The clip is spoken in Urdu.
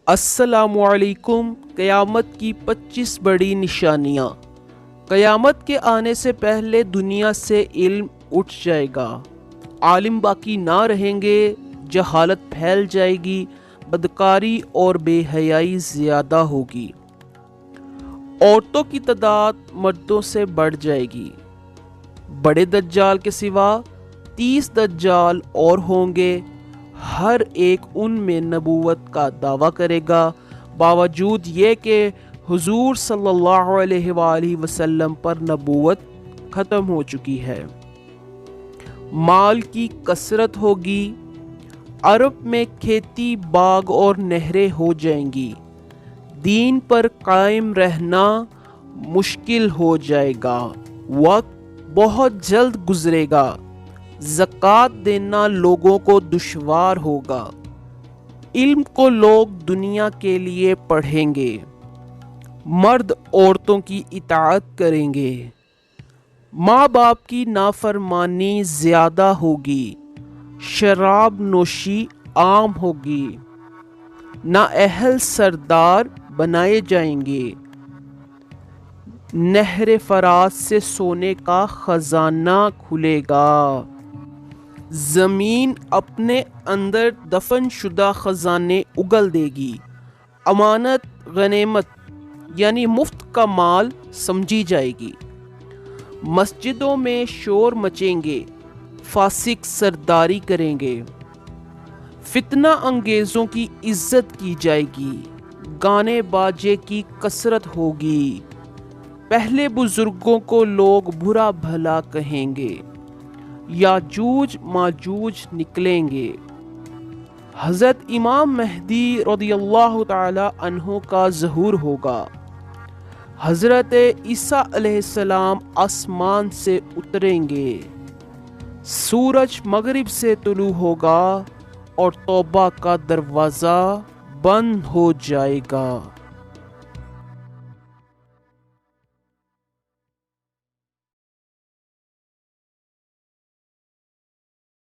السلام علیکم۔ قیامت کی 25 بڑی نشانیاں۔ قیامت کے آنے سے پہلے دنیا سے علم اٹھ جائے گا، عالم باقی نہ رہیں گے، جہالت پھیل جائے گی، بدکاری اور بے حیائی زیادہ ہوگی، عورتوں کی تعداد مردوں سے بڑھ جائے گی۔ بڑے دجال کے سوا 30 دجال اور ہوں گے، ہر ایک ان میں نبوت کا دعویٰ کرے گا، باوجود یہ کہ حضور صلی اللہ علیہ وآلہ وسلم پر نبوت ختم ہو چکی ہے۔ مال کی کثرت ہوگی، عرب میں کھیتی باغ اور نہریں ہو جائیں گی، دین پر قائم رہنا مشکل ہو جائے گا، وقت بہت جلد گزرے گا، زکوٰۃ دینا لوگوں کو دشوار ہوگا، علم کو لوگ دنیا کے لیے پڑھیں گے، مرد عورتوں کی اطاعت کریں گے، ماں باپ کی نافرمانی زیادہ ہوگی، شراب نوشی عام ہوگی، نااہل سردار بنائے جائیں گے، نہر فرات سے سونے کا خزانہ کھلے گا، زمین اپنے اندر دفن شدہ خزانے اگل دے گی، امانت غنیمت یعنی مفت کا مال سمجھی جائے گی، مسجدوں میں شور مچیں گے، فاسق سرداری کریں گے، فتنہ انگیزوں کی عزت کی جائے گی، گانے باجے کی کثرت ہوگی، پہلے بزرگوں کو لوگ برا بھلا کہیں گے، یاجوج ماجوج نکلیں گے، حضرت امام مہدی رضی اللہ تعالی عنہ کا ظہور ہوگا، حضرت عیسیٰ علیہ السلام آسمان سے اتریں گے، سورج مغرب سے طلوع ہوگا اور توبہ کا دروازہ بند ہو جائے گا۔